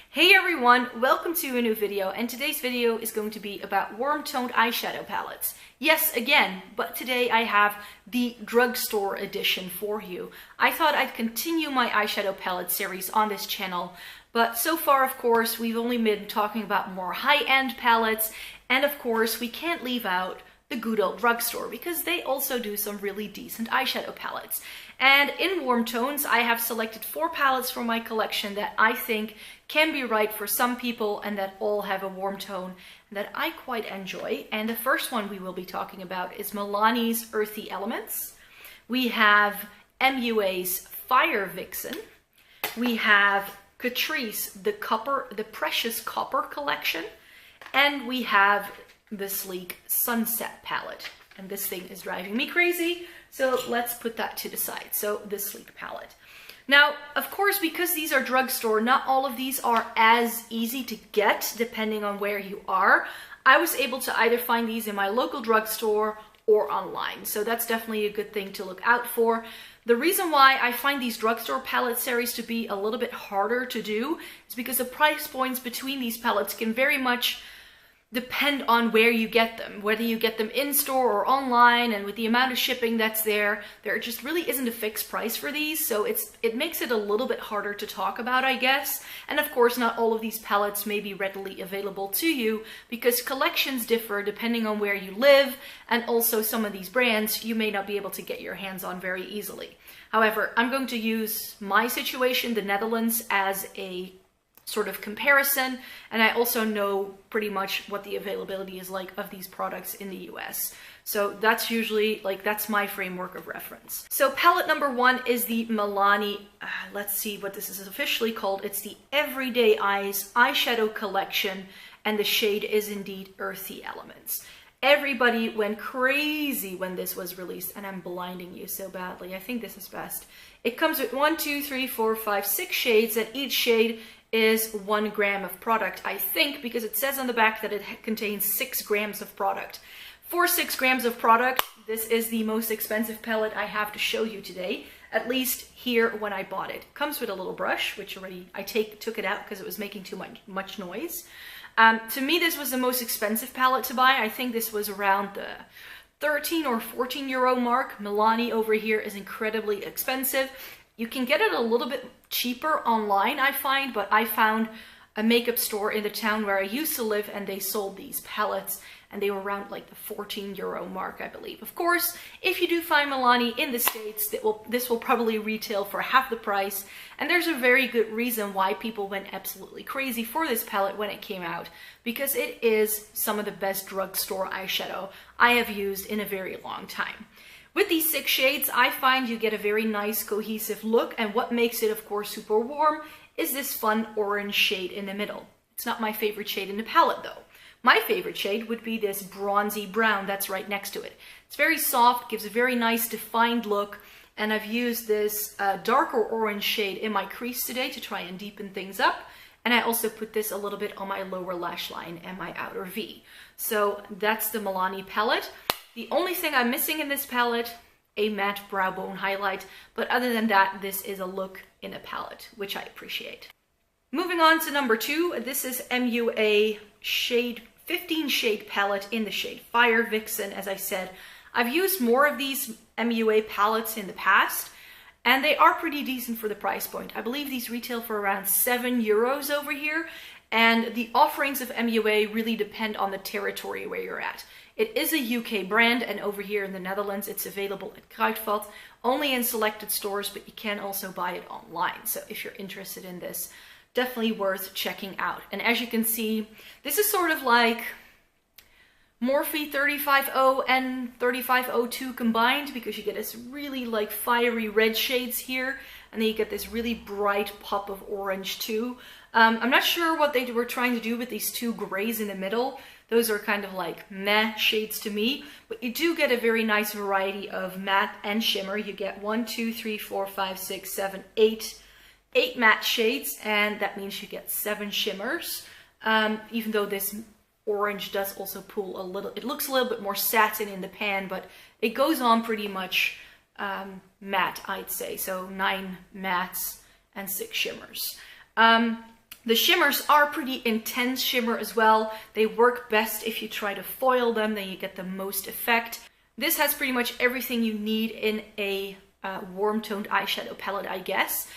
Hey everyone, welcome to a new video, and today's video is going to be about warm toned eyeshadow palettes. Yes, again, but today I have the drugstore edition for you. I thought I'd continue my eyeshadow palette series on this channel, but so far, of course, we've only been talking about more high-end palettes, and of course, we can't leave out the good old drugstore because they also do some really decent eyeshadow palettes. And in warm tones, I have selected 4 palettes from my collection that I think can be right for some people and that all have a warm tone that I quite enjoy. And the first one we will be talking about is Milani's Earthy Elements. We have MUA's Fire Vixen. We have Catrice The Precious Copper collection. And we have the sleek Sunset palette. And this thing is driving me crazy, so let's put that to the side. So the sleek palette. Now, of course, because these are drugstore, not all of these are as easy to get depending on where you are. I was able to either find these in my local drugstore or online, so that's definitely a good thing to look out for. The reason why I find these drugstore palette series to be a little bit harder to do is because the price points between these palettes can very much depend on where you get them, whether you get them in store or online, and with the amount of shipping that's there just really isn't a fixed price for these, so it makes it a little bit harder to talk about, I guess. And of course, not all of these palettes may be readily available to you because collections differ depending on where you live, and also some of these brands you may not be able to get your hands on very easily. However, I'm going to use my situation, the Netherlands, as a sort of comparison, and I also know pretty much what the availability is like of these products in the US. So that's usually, that's my framework of reference. So palette number 1 is the Milani, let's see what this is officially called. It's the Everyday Eyes eyeshadow collection, and the shade is indeed Earthy Elements. Everybody went crazy when this was released, and I'm blinding you so badly. I think this is best. It comes with 1, 2, 3, 4, 5, 6 shades, and each shade is 1 gram of product, I think, because it says on the back that it contains 6 grams of product. For 6 grams of product, this is the most expensive palette I have to show you today, at least here when I bought it. Comes with a little brush, which already I took it out because it was making too much noise. To me, this was the most expensive palette to buy. I think this was around the 13 or 14 euro mark. Milani over here is incredibly expensive. You can get it a little bit cheaper online, I find, but I found a makeup store in the town where I used to live, and they sold these palettes, and they were around like the 14 euro mark, I believe. Of course, if you do find Milani in the States, this will probably retail for half the price, and there's a very good reason why people went absolutely crazy for this palette when it came out, because it is some of the best drugstore eyeshadow I have used in a very long time. With these 6 shades, I find you get a very nice cohesive look, and what makes it, of course, super warm is this fun orange shade in the middle. It's not my favorite shade in the palette, though. My favorite shade would be this bronzy brown that's right next to it. It's very soft, gives a very nice defined look, and I've used this darker orange shade in my crease today to try and deepen things up. And I also put this a little bit on my lower lash line and my outer V. So that's the Milani palette. The only thing I'm missing in this palette, a matte brow bone highlight, but other than that, this is a look in a palette, which I appreciate. Moving on to number 2, this is MUA 15 shade palette in the shade Fire Vixen. As I said, I've used more of these MUA palettes in the past, and they are pretty decent for the price point. I believe these retail for around 7 euros over here, and the offerings of MUA really depend on the territory where you're at. It is a UK brand, and over here in the Netherlands, it's available at Kruidvat, only in selected stores, but you can also buy it online. So if you're interested in this, definitely worth checking out. And as you can see, this is sort of like Morphe 350 and 3502 combined, because you get this really like fiery red shades here, and then you get this really bright pop of orange too. I'm not sure what they were trying to do with these 2 grays in the middle. Those are kind of like meh shades to me, but you do get a very nice variety of matte and shimmer. You get 1, 2, 3, 4, 5, 6, 7, 8 matte shades, and that means you get 7 shimmers. Even though this orange does also pull a little, it looks a little bit more satin in the pan, but it goes on pretty much matte, I'd say. So 9 mattes and 6 shimmers. The shimmers are pretty intense shimmer as well. They work best if you try to foil them, then you get the most effect. This has pretty much everything you need in a warm toned eyeshadow palette, I guess.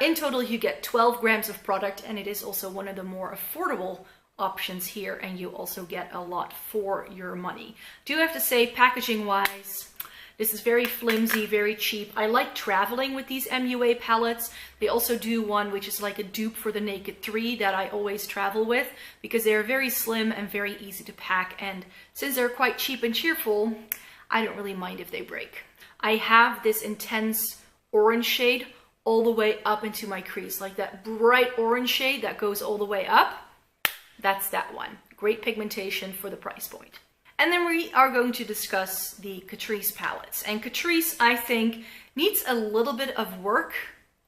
In total, you get 12 grams of product, and it is also one of the more affordable options here, and you also get a lot for your money. Do have to say, packaging wise, this is very flimsy, very cheap. I like traveling with these MUA palettes. They also do one which is like a dupe for the Naked 3 that I always travel with, because they're very slim and very easy to pack, and since they're quite cheap and cheerful, I don't really mind if they break. I have this intense orange shade all the way up into my crease, like that bright orange shade that goes all the way up. That's that one. Great pigmentation for the price point. And then we are going to discuss the Catrice palettes. And Catrice, I think, needs a little bit of work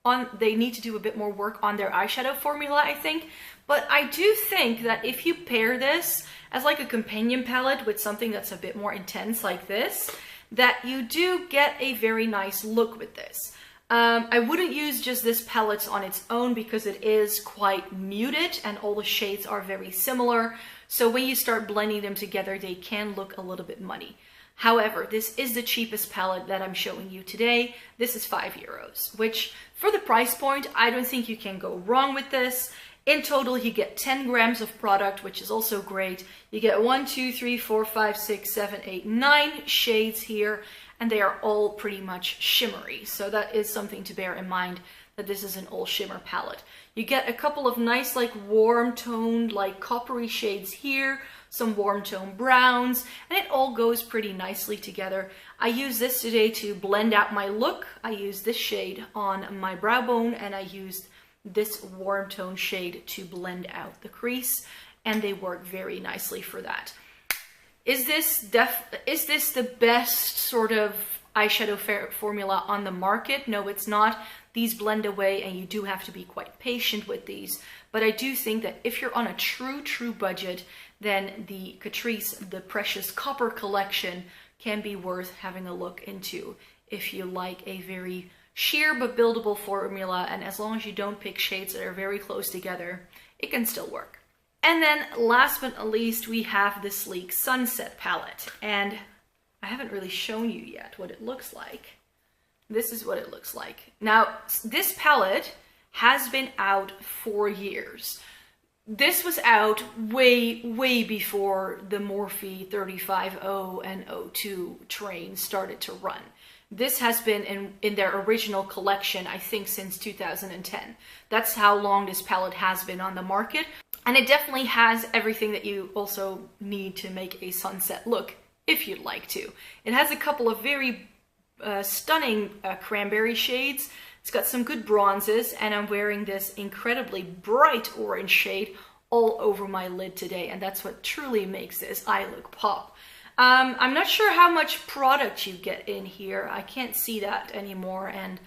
on, they need to do a bit more work on their eyeshadow formula, I think. But I do think that if you pair this as like a companion palette with something that's a bit more intense like this, that you do get a very nice look with this. I wouldn't use just this palette on its own because it is quite muted and all the shades are very similar. So when you start blending them together, they can look a little bit muddy. However, this is the cheapest palette that I'm showing you today. This is €5, which for the price point, I don't think you can go wrong with this. In total, you get 10 grams of product, which is also great. You get 1, 2, 3, 4, 5, 6, 7, 8, 9 shades here, and they are all pretty much shimmery. So that is something to bear in mind, that this is an all shimmer palette. You get a couple of nice, like warm toned, like coppery shades here, some warm tone browns, and it all goes pretty nicely together. I use this today to blend out my look. I used this shade on my brow bone, and I used this warm tone shade to blend out the crease, and they work very nicely for that. Is this the best sort of eyeshadow formula on the market? No, it's not. These blend away, and you do have to be quite patient with these. But I do think that if you're on a true budget, then the Catrice The Precious Copper collection can be worth having a look into if you like a very sheer but buildable formula, and as long as you don't pick shades that are very close together, it can still work. And then last but not least, we have the Sleek Sunset palette, and I haven't really shown you yet what it looks like. This is what it looks like. Now, this palette has been out for years. This was out way before the Morphe 35O and 02 train started to run. This has been in their original collection, I think, since 2010. That's how long this palette has been on the market. And it definitely has everything that you also need to make a sunset look, if you'd like to. It has a couple of very stunning cranberry shades. It's got some good bronzes, and I'm wearing this incredibly bright orange shade all over my lid today, and that's what truly makes this eye look pop. I'm not sure how much product you get in here. I can't see that anymore, and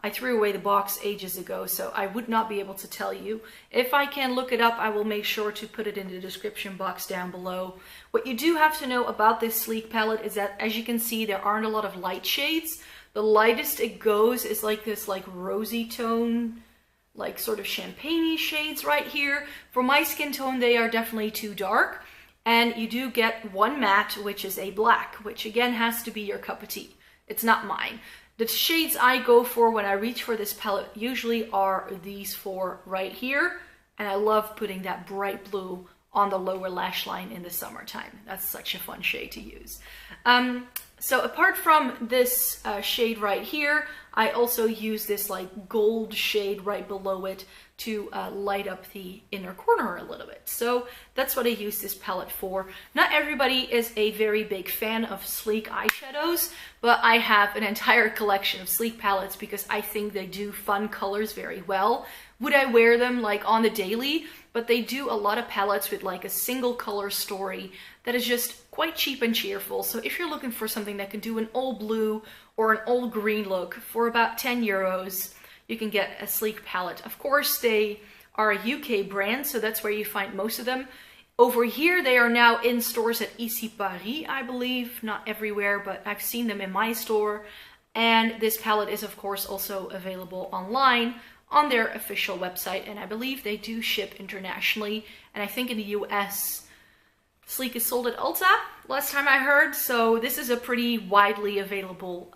I threw away the box ages ago, so I would not be able to tell you. If I can look it up, I will make sure to put it in the description box down below. What you do have to know about this Sleek palette is that, as you can see, there aren't a lot of light shades. The lightest it goes is like this like rosy tone, like sort of champagne-y shades right here. For my skin tone, they are definitely too dark. And you do get one matte, which is a black, which again has to be your cup of tea. It's not mine. The shades I go for when I reach for this palette usually are these four right here. And I love putting that bright blue on the lower lash line in the summertime. That's such a fun shade to use. So apart from this shade right here, I also use this like gold shade right below it to light up the inner corner a little bit. So that's what I use this palette for. Not everybody is a very big fan of sleek eyeshadows, but I have an entire collection of sleek palettes because I think they do fun colors very well. Would I wear them like on the daily? But they do a lot of palettes with like a single color story that is just quite cheap and cheerful. So if you're looking for something that can do an all blue or an all green look for about €10, you can get a Sleek palette. Of course, they are a UK brand, so that's where you find most of them. Over here, they are now in stores at Ici Paris, I believe. Not everywhere, but I've seen them in my store. And this palette is, of course, also available online on their official website, and I believe they do ship internationally, and I think in the US, Sleek is sold at Ulta, last time I heard, so this is a pretty widely available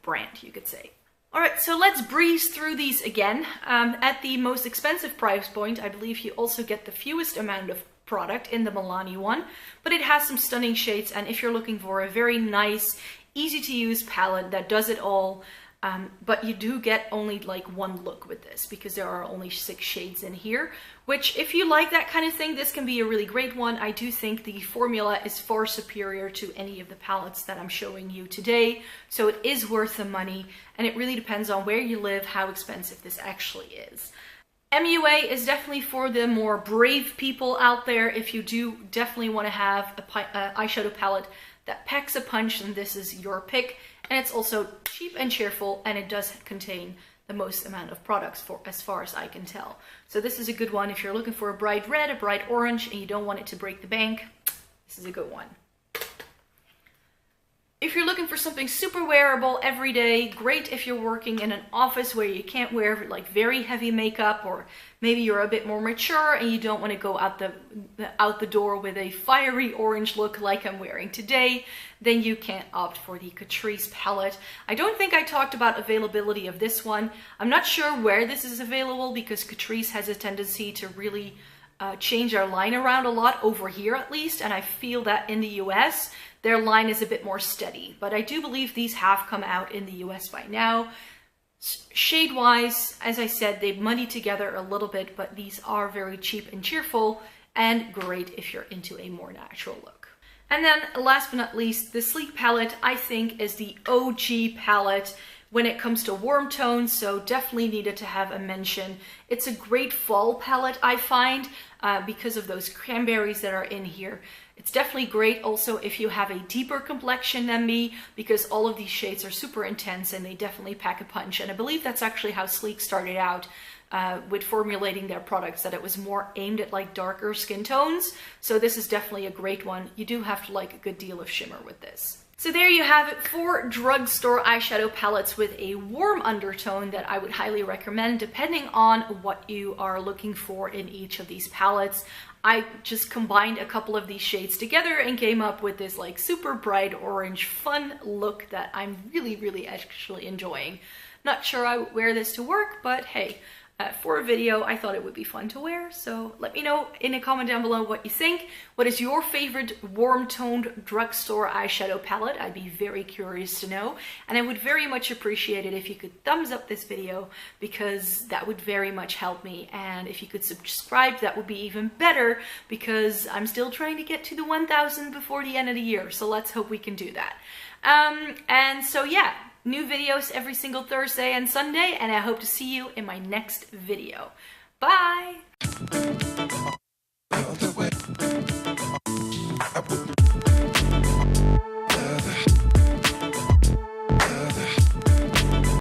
brand, you could say. Alright, so let's breeze through these again. At the most expensive price point, I believe you also get the fewest amount of product in the Milani one, but it has some stunning shades, and if you're looking for a very nice, easy to use palette that does it all, but you do get only like one look with this because there are only 6 shades in here, which if you like that kind of thing, this can be a really great one. I do think the formula is far superior to any of the palettes that I'm showing you today, so it is worth the money, and it really depends on where you live, how expensive this actually is. MUA is definitely for the more brave people out there. If you do definitely want to have an eyeshadow palette that packs a punch, then this is your pick. And it's also cheap and cheerful, and it does contain the most amount of products as far as I can tell. So this is a good one if you're looking for a bright red, a bright orange, and you don't want it to break the bank. This is a good one. If you're looking for something super wearable every day, great if you're working in an office where you can't wear like very heavy makeup, or maybe you're a bit more mature and you don't want to go out the door with a fiery orange look like I'm wearing today, then you can opt for the Catrice palette. I don't think I talked about availability of this one. I'm not sure where this is available because Catrice has a tendency to really change our line around a lot, over here at least, and I feel that in the US their line is a bit more steady, but I do believe these have come out in the US by now. Shade wise, as I said, they've muddied together a little bit, but these are very cheap and cheerful and great if you're into a more natural look. And then last but not least, the Sleek palette I think is the OG palette when it comes to warm tones, so definitely needed to have a mention. It's a great fall palette, I find, because of those cranberries that are in here. It's definitely great also if you have a deeper complexion than me, because all of these shades are super intense and they definitely pack a punch. And I believe that's actually how Sleek started out with formulating their products, that it was more aimed at like darker skin tones. So this is definitely a great one. You do have to like a good deal of shimmer with this. So there you have it, 4 drugstore eyeshadow palettes with a warm undertone that I would highly recommend depending on what you are looking for in each of these palettes. I just combined a couple of these shades together and came up with this like super bright orange fun look that I'm really actually enjoying. Not sure I would wear this to work, but hey, for a video, I thought it would be fun to wear. So let me know in a comment down below what you think. What is your favorite warm-toned drugstore eyeshadow palette? I'd be very curious to know. And I would very much appreciate it if you could thumbs up this video, because that would very much help me. And if you could subscribe, that would be even better, because I'm still trying to get to the 1,000 before the end of the year. So let's hope we can do that. And so yeah. New videos every single Thursday and Sunday, and I hope to see you in my next video. Bye!